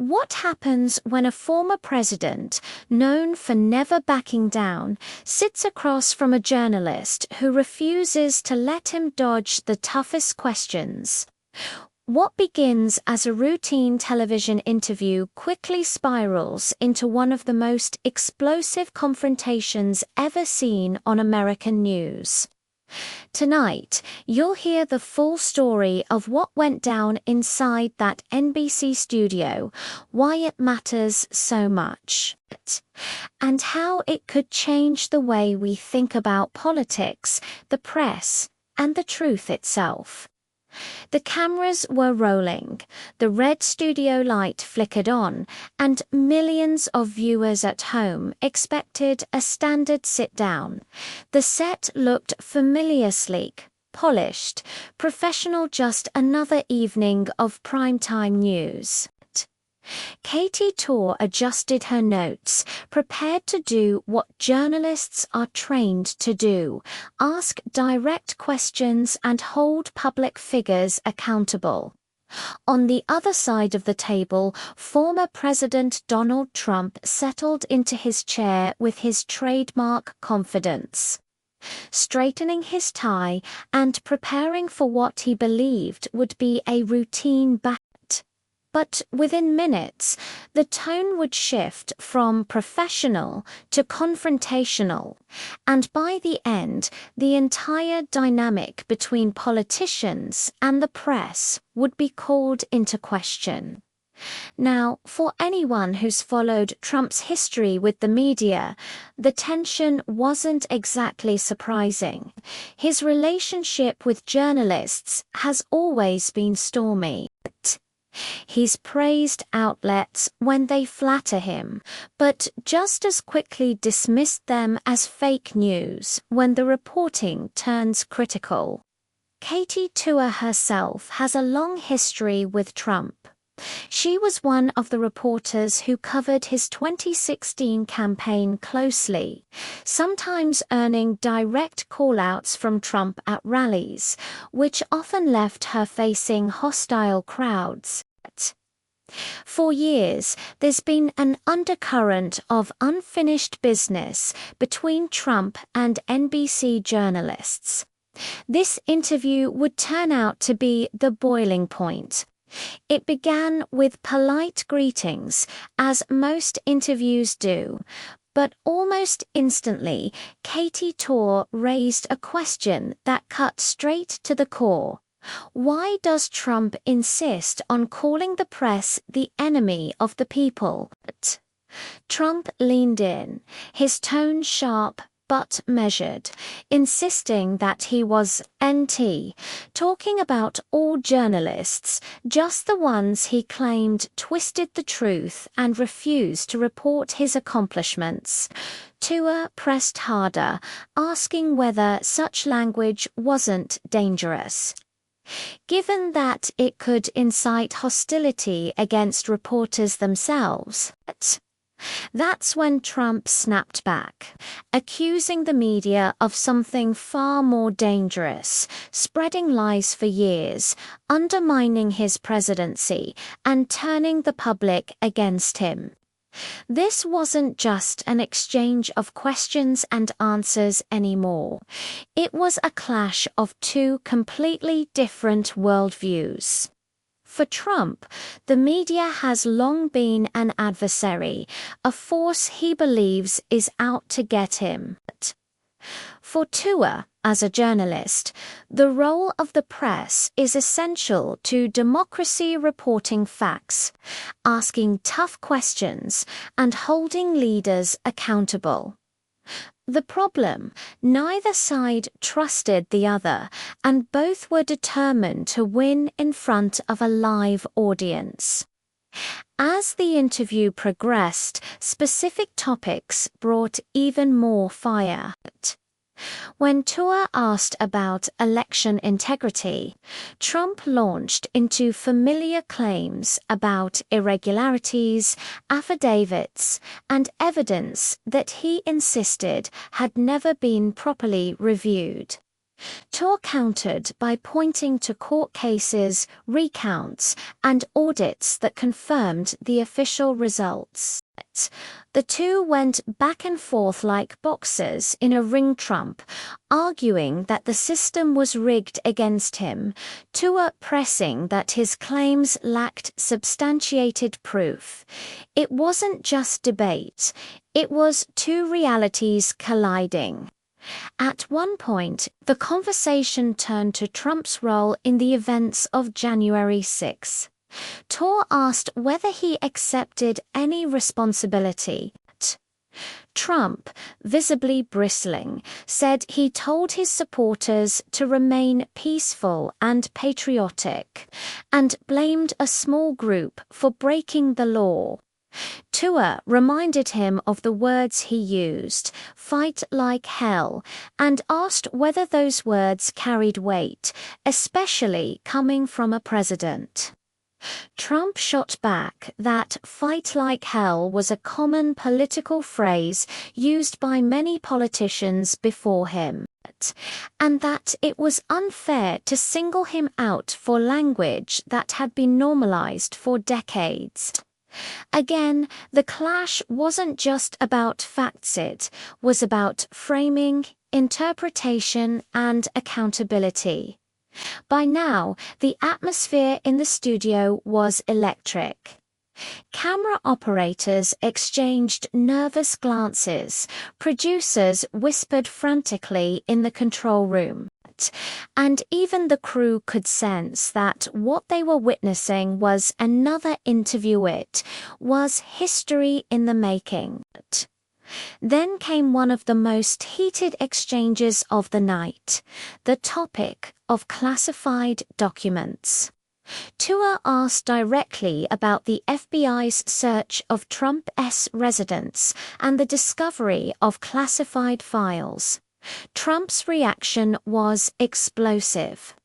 What happens when a former president, known for never backing down, sits across from a journalist who refuses to let him dodge the toughest questions? What begins as a routine television interview quickly spirals into one of the most explosive confrontations ever seen on American news. Tonight, you'll hear the full story of what went down inside that NBC studio, why it matters so much, and how it could change the way we think about politics, the press, and the truth itself. The cameras were rolling, the red studio light flickered on, and millions of viewers at home expected a standard sit-down. The set looked familiar, sleek, polished, professional, just another evening of primetime news. Katie Tor adjusted her notes, prepared to do what journalists are trained to do: ask direct questions and hold public figures accountable. On the other side of the table, former President Donald Trump settled into his chair with his trademark confidence, straightening his tie and preparing for what he believed would be a routine battle. But within minutes, the tone would shift from professional to confrontational, and by the end, the entire dynamic between politicians and the press would be called into question. Now, for anyone who's followed Trump's history with the media, the tension wasn't exactly surprising. His relationship with journalists has always been stormy. He's praised outlets when they flatter him, but just as quickly dismissed them as fake news when the reporting turns critical. Katie Tor herself has a long history with Trump. She was one of the reporters who covered his 2016 campaign closely, sometimes earning direct call-outs from Trump at rallies, which often left her facing hostile crowds. For years, there's been an undercurrent of unfinished business between Trump and NBC journalists. This interview would turn out to be the boiling point. It began with polite greetings, as most interviews do, but almost instantly, Katie Tor raised a question that cut straight to the core. Why does Trump insist on calling the press the enemy of the people? Trump leaned in, his tone sharp but measured, insisting that he was NT, talking about all journalists, just the ones he claimed twisted the truth and refused to report his accomplishments. Tor pressed harder, asking whether such language wasn't dangerous, given that it could incite hostility against reporters themselves. That's when Trump snapped back, accusing the media of something far more dangerous, spreading lies for years, undermining his presidency, and turning the public against him. This wasn't just an exchange of questions and answers anymore. It was a clash of two completely different worldviews. For Trump, the media has long been an adversary, a force he believes is out to get him. For Tor, as a journalist, the role of the press is essential to democracy, reporting facts, asking tough questions, and holding leaders accountable. The problem: neither side trusted the other, and both were determined to win in front of a live audience. As the interview progressed, specific topics brought even more fire. When Tor asked about election integrity, Trump launched into familiar claims about irregularities, affidavits, and evidence that he insisted had never been properly reviewed. Tor countered by pointing to court cases, recounts, and audits that confirmed the official results. The two went back and forth like boxers in a ring trump, arguing that the system was rigged against him, Tor pressing that his claims lacked substantiated proof. It wasn't just debate, it was two realities colliding. At one point, the conversation turned to Trump's role in the events of January 6. Tor asked whether he accepted any responsibility. Trump, visibly bristling, said he told his supporters to remain peaceful and patriotic, and blamed a small group for breaking the law. Tor reminded him of the words he used, "fight like hell," and asked whether those words carried weight, especially coming from a president. Trump shot back that "fight like hell" was a common political phrase used by many politicians before him, and that it was unfair to single him out for language that had been normalized for decades. Again, the clash wasn't just about facts, it was about framing, interpretation, and accountability. By now, the atmosphere in the studio was electric. Camera operators exchanged nervous glances, producers whispered frantically in the control room, and even the crew could sense that what they were witnessing was another interview. It was history in the making. Then came one of the most heated exchanges of the night, the topic of classified documents. Tor asked directly about the FBI's search of Trump's residence and the discovery of classified files. Trump's reaction was explosive.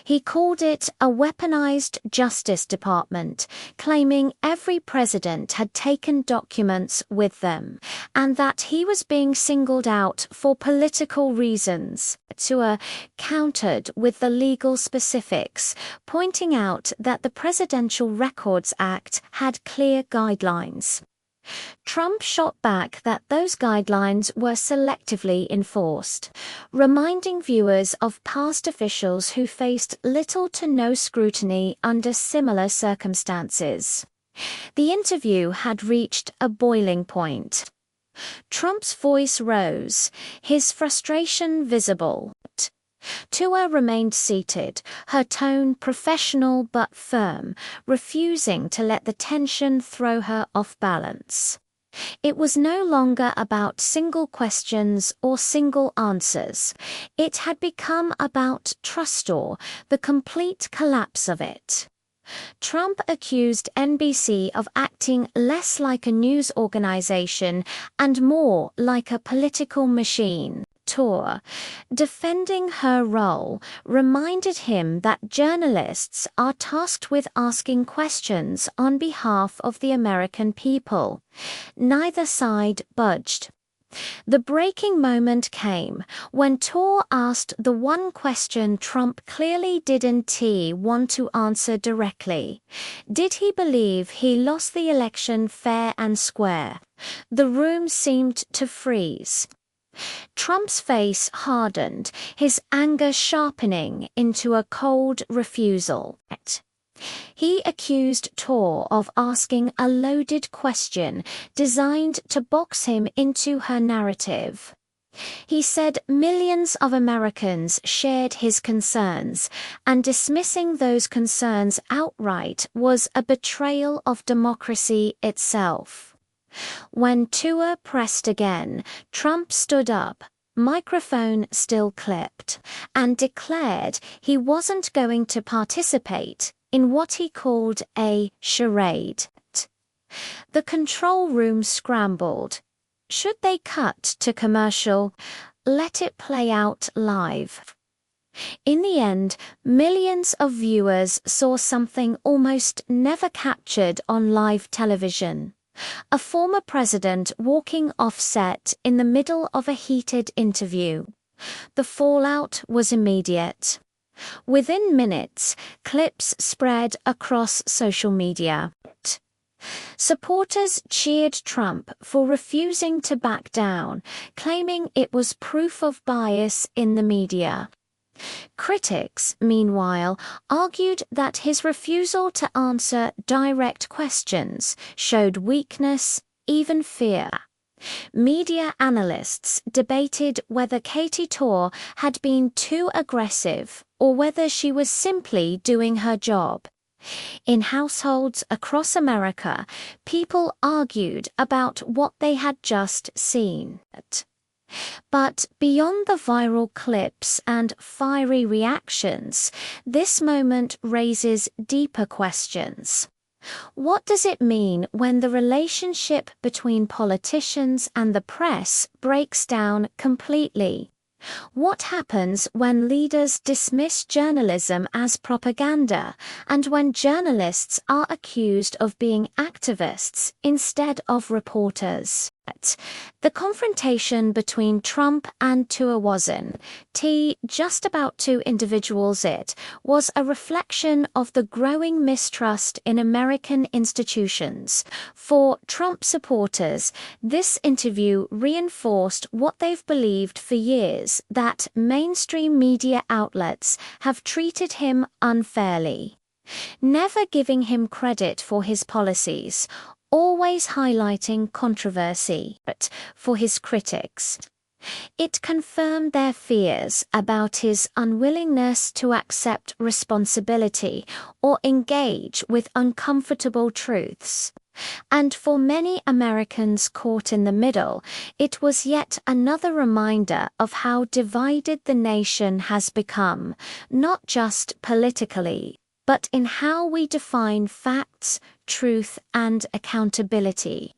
He called it a weaponized Justice Department, claiming every president had taken documents with them, and that he was being singled out for political reasons. Tor countered with the legal specifics, pointing out that the Presidential Records Act had clear guidelines. Trump shot back that those guidelines were selectively enforced, reminding viewers of past officials who faced little to no scrutiny under similar circumstances. The interview had reached a boiling point. Trump's voice rose, his frustration visible. Tor remained seated, her tone professional but firm, refusing to let the tension throw her off balance. It was no longer about single questions or single answers. It had become about trust, or the complete collapse of it. Trump accused NBC of acting less like a news organization and more like a political machine. Tor, defending her role, reminded him that journalists are tasked with asking questions on behalf of the American people. Neither side budged. The breaking moment came when Tor asked the one question Trump clearly didn't want to answer directly. Did he believe he lost the election fair and square? The room seemed to freeze. Trump's face hardened, his anger sharpening into a cold refusal. He accused Tor of asking a loaded question designed to box him into her narrative. He said millions of Americans shared his concerns, and dismissing those concerns outright was a betrayal of democracy itself. When Tor pressed again, Trump stood up, microphone still clipped, and declared he wasn't going to participate in what he called a charade. The control room scrambled. Should they cut to commercial? Let it play out live. In the end, millions of viewers saw something almost never captured on live television. A former president walking off set in the middle of a heated interview. The fallout was immediate. Within minutes, clips spread across social media. Supporters cheered Trump for refusing to back down, claiming it was proof of bias in the media. Critics, meanwhile, argued that his refusal to answer direct questions showed weakness, even fear. Media analysts debated whether Katie Torr had been too aggressive or whether she was simply doing her job. In households across America, people argued about what they had just seen. But beyond the viral clips and fiery reactions, this moment raises deeper questions. What does it mean when the relationship between politicians and the press breaks down completely? What happens when leaders dismiss journalism as propaganda, and when journalists are accused of being activists instead of reporters? The confrontation between Trump and Tuawazin, just about two individuals, was a reflection of the growing mistrust in American institutions. For Trump supporters, this interview reinforced what they've believed for years, that mainstream media outlets have treated him unfairly, never giving him credit for his policies, always highlighting controversy. But for his critics, it confirmed their fears about his unwillingness to accept responsibility or engage with uncomfortable truths. And for many Americans caught in the middle, it was yet another reminder of how divided the nation has become, not just politically, but in how we define facts, truth, and accountability.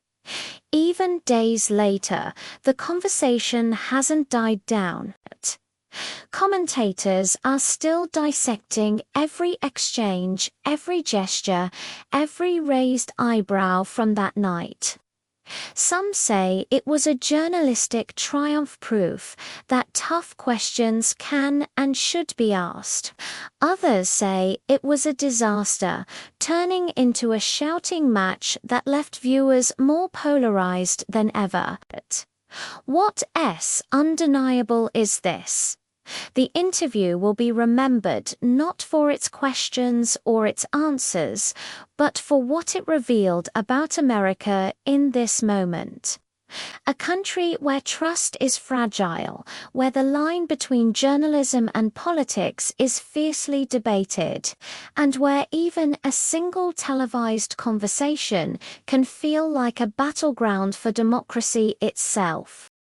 Even days later, the conversation hasn't died down. Commentators are still dissecting every exchange, every gesture, every raised eyebrow from that night. Some say it was a journalistic triumph, proof that tough questions can and should be asked. Others say it was a disaster, turning into a shouting match that left viewers more polarized than ever. But what's undeniable is this: the interview will be remembered not for its questions or its answers, but for what it revealed about America in this moment. A country where trust is fragile, where the line between journalism and politics is fiercely debated, and where even a single televised conversation can feel like a battleground for democracy itself.